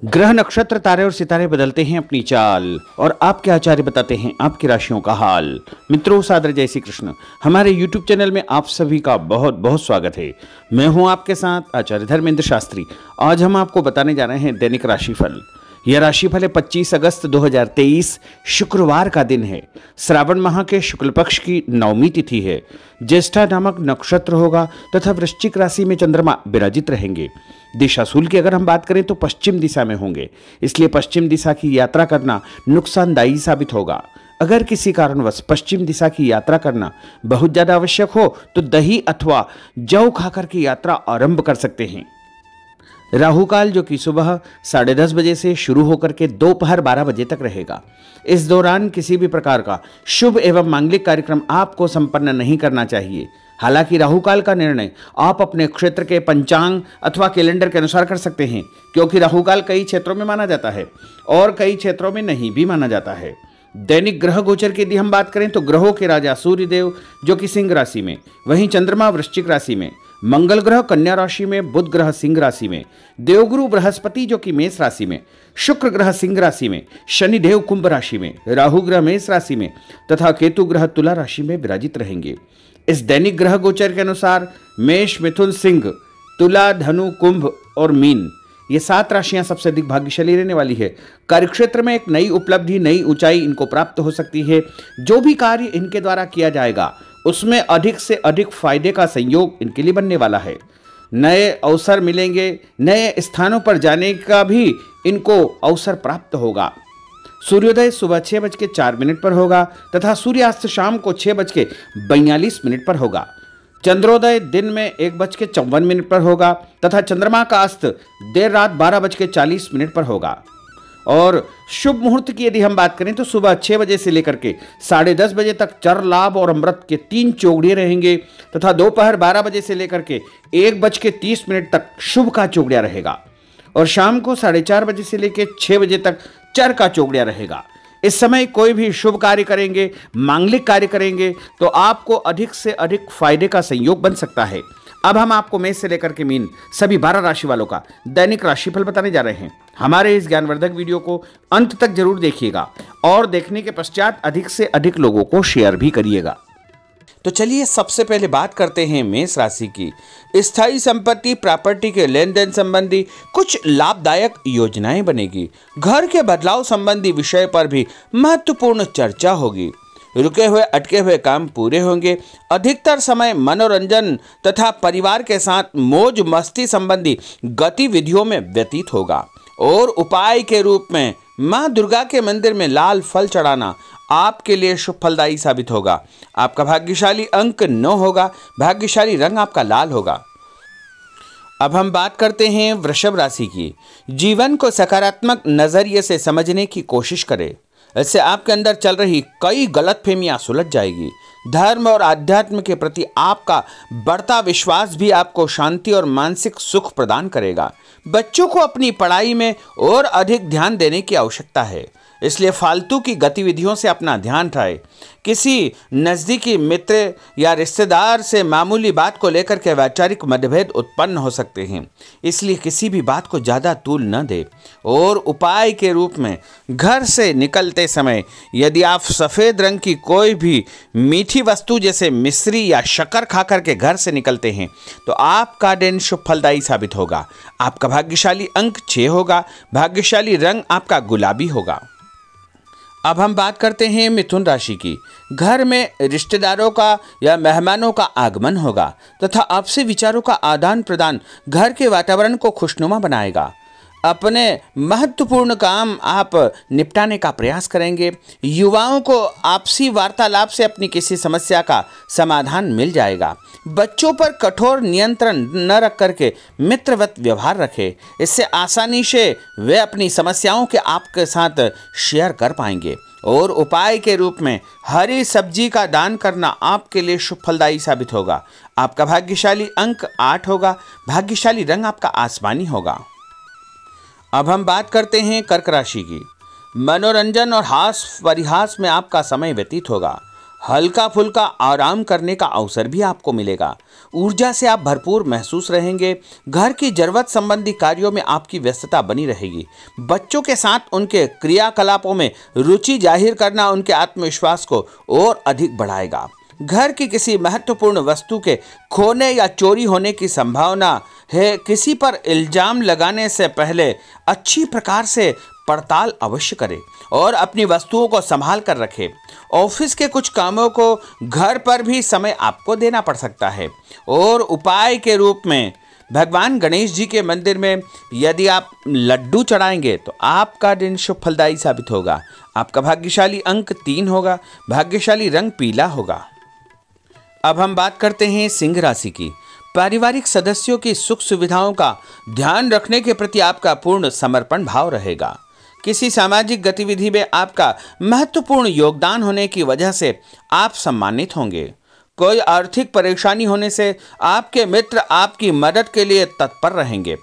ग्रह नक्षत्र तारे और सितारे बदलते हैं अपनी चाल और आपके आचार्य बताते हैं आपकी राशियों का हाल। मित्रों, सादर जय श्री कृष्ण। हमारे YouTube चैनल में आप सभी का बहुत बहुत स्वागत है। मैं हूं आपके साथ आचार्य धर्मेंद्र शास्त्री। आज हम आपको बताने जा रहे हैं दैनिक राशिफल। यह राशिफल है 25 अगस्त 2023 शुक्रवार का दिन है। श्रावण माह के शुक्ल पक्ष की नवमी तिथि है। ज्येष्ठा नामक नक्षत्र होगा तथा वृश्चिक राशि में चंद्रमा विराजित रहेंगे। दिशाशूल की अगर हम बात करें तो पश्चिम दिशा में होंगे, इसलिए पश्चिम दिशा की यात्रा करना नुकसानदायी साबित होगा। अगर किसी कारणवश पश्चिम दिशा की यात्रा करना बहुत ज्यादा आवश्यक हो तो दही अथवा जौ खाकर की यात्रा आरंभ कर सकते हैं। राहु काल जो कि सुबह 10:30 बजे से शुरू होकर के दोपहर 12 बजे तक रहेगा। इस दौरान किसी भी प्रकार का शुभ एवं मांगलिक कार्यक्रम आपको संपन्न नहीं करना चाहिए। हालांकि राहु काल का निर्णय आप अपने क्षेत्र के पंचांग अथवा कैलेंडर के अनुसार कर सकते हैं, क्योंकि राहु काल कई क्षेत्रों में माना जाता है और कई क्षेत्रों में नहीं भी माना जाता है। दैनिक ग्रह गोचर की यदि हम बात करें तो ग्रहों के राजा सूर्य देव जो कि सिंह राशि में, वहीं चंद्रमा वृश्चिक राशि में, मंगल ग्रह कन्या राशि में, बुध ग्रह सिंह राशि में, देवगुरु बृहस्पति जो कि मेष राशि में, शुक्र ग्रह सिंह राशि में, शनि देव कुंभ राशि में, राहु ग्रह मेष राशि में तथा केतु ग्रह तुला राशि में विराजित रहेंगे। इस दैनिक ग्रह गोचर के अनुसार मेष, मिथुन, सिंह, तुला, धनु, कुंभ और मीन ये 7 राशियां सबसे अधिक भाग्यशाली रहने वाली है। कार्यक्षेत्र में एक नई उपलब्धि, नई ऊंचाई इनको प्राप्त हो सकती है। जो भी कार्य इनके द्वारा किया जाएगा उसमें अधिक से अधिक फायदे का संयोग इनके लिए बनने वाला है। नए अवसर मिलेंगे, नए स्थानों पर जाने का भी इनको अवसर प्राप्त होगा। सूर्योदय सुबह 6:04 पर होगा तथा सूर्यास्त शाम को 6:42 पर होगा। चंद्रोदय दिन में 1:54 पर होगा तथा चंद्रमा का अस्त देर रात 12:40 पर होगा। और शुभ मुहूर्त की यदि हम बात करें तो सुबह 6 बजे से लेकर के 10:30 बजे तक चर लाभ और अमृत के 3 चौगड़िए रहेंगे तथा दोपहर 12 बजे से लेकर के 1:30 तक शुभ का चौगड़िया रहेगा और शाम को 4:30 बजे से लेकर 6 बजे तक चर का चौगड़िया रहेगा। इस समय कोई भी शुभ कार्य करेंगे, मांगलिक कार्य करेंगे तो आपको अधिक से अधिक फायदे का संयोग बन सकता है। अब हम आपको मेष से लेकर के मीन सभी 12 राशि वालों का दैनिक राशिफल बताने जा रहे हैं। हमारे इस ज्ञानवर्धक वीडियो को अंत तक जरूर देखिएगा और देखने के पश्चात अधिक से अधिक लोगों को शेयर भी करिएगा। तो चलिए सबसे पहले बात करते हैं मेष राशि की। स्थायी संपत्ति, प्रॉपर्टी के लेन देन संबंधी कुछ लाभदायक योजनाएं बनेगी। घर के बदलाव संबंधी विषय पर भी महत्वपूर्ण चर्चा होगी। रुके हुए अटके हुए काम पूरे होंगे। अधिकतर समय मनोरंजन तथा परिवार के साथ मौज मस्ती संबंधी गतिविधियों में व्यतीत होगा। और उपाय के रूप में मां दुर्गा के मंदिर में लाल फल चढ़ाना आपके लिए शुभ फलदायी साबित होगा। आपका भाग्यशाली अंक 9 होगा। भाग्यशाली रंग आपका लाल होगा। अब हम बात करते हैं वृषभ राशि की। जीवन को सकारात्मक नजरिए से समझने की कोशिश करें। इससे आपके अंदर चल रही कई गलतफहमियां सुलझ जाएगी। धर्म और आध्यात्म के प्रति आपका बढ़ता विश्वास भी आपको शांति और मानसिक सुख प्रदान करेगा। बच्चों को अपनी पढ़ाई में और अधिक ध्यान देने की आवश्यकता है, इसलिए फालतू की गतिविधियों से अपना ध्यान हटाएं। किसी नज़दीकी मित्र या रिश्तेदार से मामूली बात को लेकर के वैचारिक मतभेद उत्पन्न हो सकते हैं, इसलिए किसी भी बात को ज़्यादा तूल न दें। और उपाय के रूप में घर से निकलते समय यदि आप सफ़ेद रंग की कोई भी मीठी वस्तु जैसे मिश्री या शक्कर खाकर के घर से निकलते हैं तो आपका दिन शुभ फलदायी साबित होगा। आपका भाग्यशाली अंक 6 होगा। भाग्यशाली रंग आपका गुलाबी होगा। अब हम बात करते हैं मिथुन राशि की। घर में रिश्तेदारों का या मेहमानों का आगमन होगा तथा आपसी विचारों का आदान प्रदान घर के वातावरण को खुशनुमा बनाएगा। अपने महत्वपूर्ण काम आप निपटाने का प्रयास करेंगे। युवाओं को आपसी वार्तालाप से अपनी किसी समस्या का समाधान मिल जाएगा। बच्चों पर कठोर नियंत्रण न रख करके मित्रवत व्यवहार रखें, इससे आसानी से वे अपनी समस्याओं के आपके साथ शेयर कर पाएंगे। और उपाय के रूप में हरी सब्जी का दान करना आपके लिए शुभ फलदायी साबित होगा। आपका भाग्यशाली अंक 8 होगा। भाग्यशाली रंग आपका आसमानी होगा। अब हम बात करते हैं कर्क राशि की। मनोरंजन और हास परिहास में आपका समय व्यतीत होगा। हल्का फुल्का आराम करने का अवसर भी आपको मिलेगा। ऊर्जा से आप भरपूर महसूस रहेंगे। घर की जरूरत संबंधी कार्यों में आपकी व्यस्तता बनी रहेगी। बच्चों के साथ उनके क्रियाकलापों में रुचि जाहिर करना उनके आत्मविश्वास को और अधिक बढ़ाएगा। घर की किसी महत्वपूर्ण वस्तु के खोने या चोरी होने की संभावना है। किसी पर इल्जाम लगाने से पहले अच्छी प्रकार से पड़ताल अवश्य करें और अपनी वस्तुओं को संभाल कर रखें। ऑफिस के कुछ कामों को घर पर भी समय आपको देना पड़ सकता है। और उपाय के रूप में भगवान गणेश जी के मंदिर में यदि आप लड्डू चढ़ाएंगे तो आपका दिन शुभ फलदायी साबित होगा। आपका भाग्यशाली अंक 3 होगा। भाग्यशाली रंग पीला होगा। अब हम बात करते हैं सिंह राशि की। पारिवारिक सदस्यों की सुख सुविधाओं का ध्यान रखने के प्रति आपका पूर्ण समर्पण भाव रहेगा। किसी सामाजिक गतिविधि में आपका महत्वपूर्ण योगदान होने की वजह से आप सम्मानित होंगे। कोई आर्थिक परेशानी होने से आपके मित्र आपकी मदद के लिए तत्पर रहेंगे,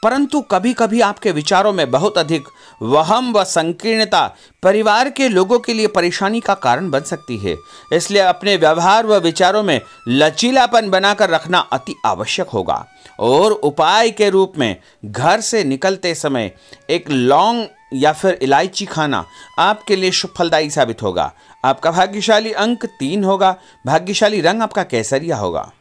परंतु कभी कभी आपके विचारों में बहुत अधिक वहम व संकीर्णता परिवार के लोगों के लिए परेशानी का कारण बन सकती है। इसलिए अपने व्यवहार व विचारों में लचीलापन बनाकर रखना अति आवश्यक होगा। और उपाय के रूप में घर से निकलते समय एक लौंग या फिर इलायची खाना आपके लिए शुभ फलदायी साबित होगा। आपका भाग्यशाली अंक 3 होगा। भाग्यशाली रंग आपका केसरिया होगा।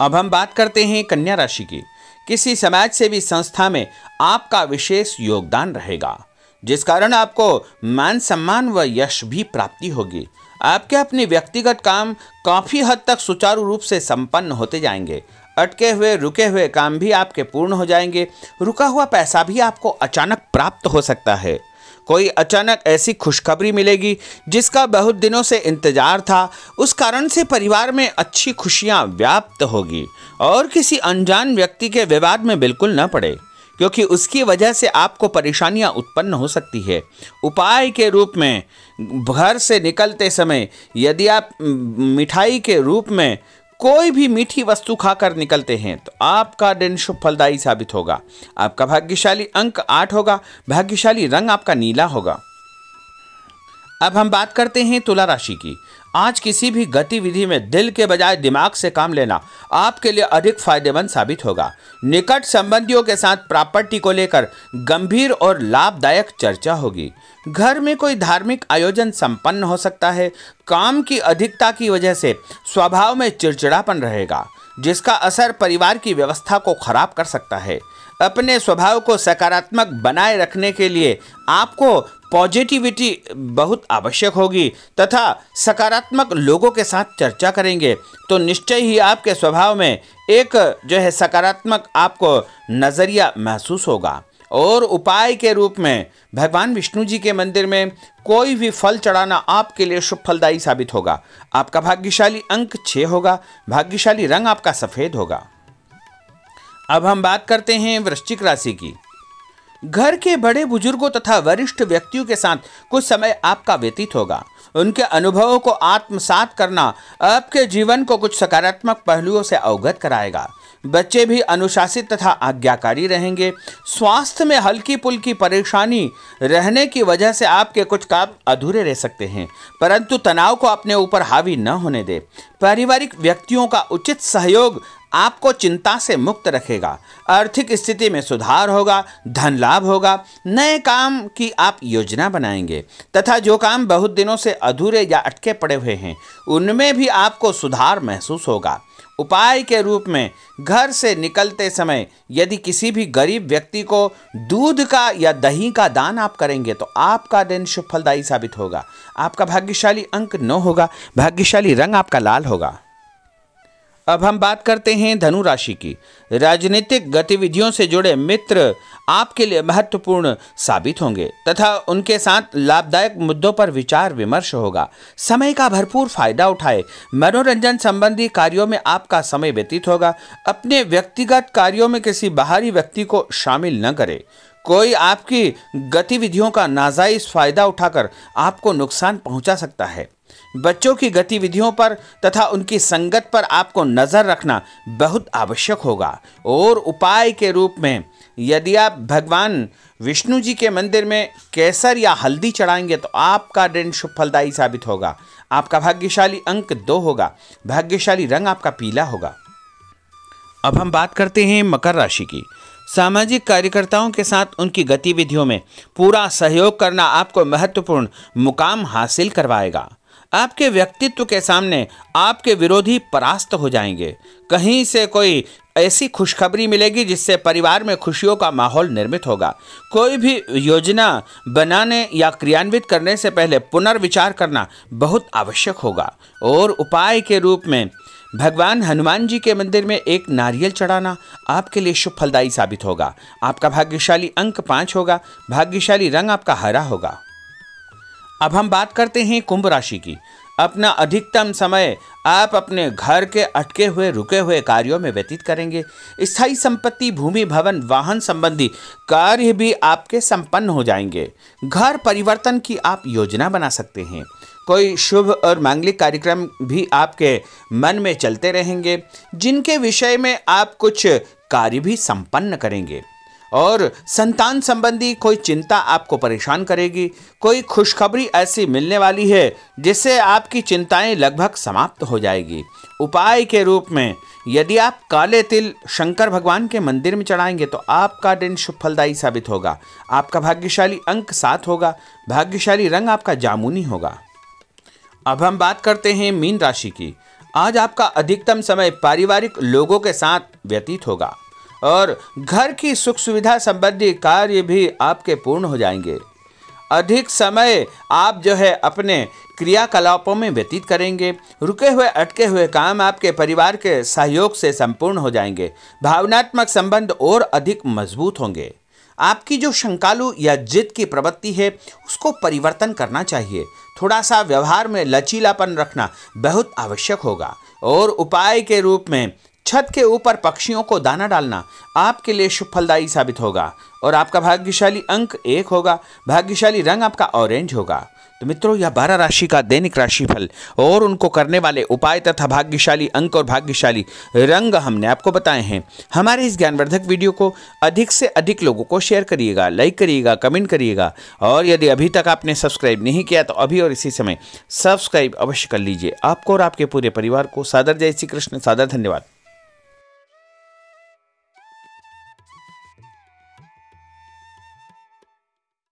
अब हम बात करते हैं कन्या राशि की। किसी समाज सेवी संस्था में आपका विशेष योगदान रहेगा, जिस कारण आपको मान सम्मान व यश भी प्राप्ति होगी। आपके अपने व्यक्तिगत काम काफ़ी हद तक सुचारू रूप से संपन्न होते जाएंगे। अटके हुए रुके हुए काम भी आपके पूर्ण हो जाएंगे। रुका हुआ पैसा भी आपको अचानक प्राप्त हो सकता है। कोई अचानक ऐसी खुशखबरी मिलेगी जिसका बहुत दिनों से इंतजार था। उस कारण से परिवार में अच्छी खुशियां व्याप्त होगी। और किसी अनजान व्यक्ति के विवाद में बिल्कुल न पड़े, क्योंकि उसकी वजह से आपको परेशानियां उत्पन्न हो सकती है। उपाय के रूप में घर से निकलते समय यदि आप मिठाई के रूप में कोई भी मीठी वस्तु खाकर निकलते हैं तो आपका दिन शुभ फलदायी साबित होगा। आपका भाग्यशाली अंक 8 होगा। भाग्यशाली रंग आपका नीला होगा। अब हम बात करते हैं तुला राशि की। आज किसी भी गतिविधि में दिल के बजाय दिमाग से काम लेना आपके लिए अधिक फायदेमंद साबित होगा। निकट संबंधियों के साथ प्रॉपर्टी को लेकर गंभीर और लाभदायक चर्चा होगी। घर में कोई धार्मिक आयोजन संपन्न हो सकता है। काम की अधिकता की वजह से स्वभाव में चिड़चिड़ापन रहेगा, जिसका असर परिवार की व्यवस्था को खराब कर सकता है। अपने स्वभाव को सकारात्मक बनाए रखने के लिए आपको पॉजिटिविटी बहुत आवश्यक होगी तथा सकारात्मक लोगों के साथ चर्चा करेंगे तो निश्चय ही आपके स्वभाव में एक सकारात्मक आपको नज़रिया महसूस होगा। और उपाय के रूप में भगवान विष्णु जी के मंदिर में कोई भी फल चढ़ाना आपके लिए शुभ फलदायी साबित होगा। आपका भाग्यशाली अंक 6 होगा। भाग्यशाली रंग आपका सफ़ेद होगा। अब हम बात करते हैं वृश्चिक राशि की। घर के बड़े बुजुर्गों तथा वरिष्ठ व्यक्तियों के साथ कुछ समय आपका व्यतीत होगा। उनके अनुभवों को आत्मसात करना आपके जीवन को कुछ सकारात्मक पहलुओं से अवगत कराएगा। बच्चे भी अनुशासित तथा आज्ञाकारी रहेंगे। स्वास्थ्य में हल्की पुल्की परेशानी रहने की वजह से आपके कुछ काम अधूरे रह सकते हैं, परंतु तनाव को अपने ऊपर हावी न होने दें। पारिवारिक व्यक्तियों का उचित सहयोग आपको चिंता से मुक्त रखेगा। आर्थिक स्थिति में सुधार होगा। धन लाभ होगा। नए काम की आप योजना बनाएंगे तथा जो काम बहुत दिनों से अधूरे या अटके पड़े हुए हैं उनमें भी आपको सुधार महसूस होगा। उपाय के रूप में घर से निकलते समय यदि किसी भी गरीब व्यक्ति को दूध का या दही का दान आप करेंगे तो आपका दिन शुभ फलदायी साबित होगा। आपका भाग्यशाली अंक 9 होगा। भाग्यशाली रंग आपका लाल होगा। अब हम बात करते हैं धनु राशि की। राजनीतिक गतिविधियों से जुड़े मित्र आपके लिए महत्वपूर्ण साबित होंगे तथा उनके साथ लाभदायक मुद्दों पर विचार विमर्श होगा। समय का भरपूर फायदा उठाए। मनोरंजन संबंधी कार्यों में आपका समय व्यतीत होगा। अपने व्यक्तिगत कार्यों में किसी बाहरी व्यक्ति को शामिल न करें। कोई आपकी गतिविधियों का नाजायज फायदा उठाकर आपको नुकसान पहुंचा सकता है। बच्चों की गतिविधियों पर तथा उनकी संगत पर आपको नजर रखना बहुत आवश्यक होगा। और उपाय के रूप में यदि आप भगवान विष्णु जी के मंदिर में केसर या हल्दी चढ़ाएंगे तो आपका दिन शुभ फलदायी साबित होगा। आपका भाग्यशाली अंक 2 होगा। भाग्यशाली रंग आपका पीला होगा। अब हम बात करते हैं मकर राशि की। सामाजिक कार्यकर्ताओं के साथ उनकी गतिविधियों में पूरा सहयोग करना आपको महत्वपूर्ण मुकाम हासिल करवाएगा। आपके व्यक्तित्व के सामने आपके विरोधी परास्त हो जाएंगे। कहीं से कोई ऐसी खुशखबरी मिलेगी जिससे परिवार में खुशियों का माहौल निर्मित होगा। कोई भी योजना बनाने या क्रियान्वित करने से पहले पुनर्विचार करना बहुत आवश्यक होगा। और उपाय के रूप में भगवान हनुमान जी के मंदिर में एक नारियल चढ़ाना आपके लिए शुभ फलदायी साबित होगा। आपका भाग्यशाली अंक 5 होगा। भाग्यशाली रंग आपका हरा होगा। अब हम बात करते हैं कुंभ राशि की। अपना अधिकतम समय आप अपने घर के अटके हुए रुके हुए कार्यों में व्यतीत करेंगे। स्थायी संपत्ति, भूमि, भवन, वाहन संबंधी कार्य भी आपके संपन्न हो जाएंगे। घर परिवर्तन की आप योजना बना सकते हैं। कोई शुभ और मांगलिक कार्यक्रम भी आपके मन में चलते रहेंगे, जिनके विषय में आप कुछ कार्य भी संपन्न करेंगे। और संतान संबंधी कोई चिंता आपको परेशान करेगी। कोई खुशखबरी ऐसी मिलने वाली है जिससे आपकी चिंताएं लगभग समाप्त हो जाएगी। उपाय के रूप में यदि आप काले तिल शंकर भगवान के मंदिर में चढ़ाएंगे तो आपका दिन शुभ फलदायी साबित होगा। आपका भाग्यशाली अंक 7 होगा। भाग्यशाली रंग आपका जामुनी होगा। अब हम बात करते हैं मीन राशि की। आज आपका अधिकतम समय पारिवारिक लोगों के साथ व्यतीत होगा और घर की सुख सुविधा संबंधी कार्य भी आपके पूर्ण हो जाएंगे। अधिक समय आप अपने क्रियाकलापों में व्यतीत करेंगे। रुके हुए अटके हुए काम आपके परिवार के सहयोग से संपूर्ण हो जाएंगे। भावनात्मक संबंध और अधिक मजबूत होंगे। आपकी जो शंकालु या जिद की प्रवृत्ति है उसको परिवर्तन करना चाहिए। थोड़ा सा व्यवहार में लचीलापन रखना बहुत आवश्यक होगा। और उपाय के रूप में छत के ऊपर पक्षियों को दाना डालना आपके लिए शुभ फलदायी साबित होगा। और आपका भाग्यशाली अंक 1 होगा। भाग्यशाली रंग आपका ऑरेंज होगा। तो मित्रों, यह 12 राशि का दैनिक राशिफल और उनको करने वाले उपाय तथा भाग्यशाली अंक और भाग्यशाली रंग हमने आपको बताए हैं। हमारे इस ज्ञानवर्धक वीडियो को अधिक से अधिक लोगों को शेयर करिएगा, लाइक करिएगा, कमेंट करिएगा। और यदि अभी तक आपने सब्सक्राइब नहीं किया तो अभी और इसी समय सब्सक्राइब अवश्य कर लीजिए। आपको और आपके पूरे परिवार को सादर जय श्री कृष्ण, सादर धन्यवाद।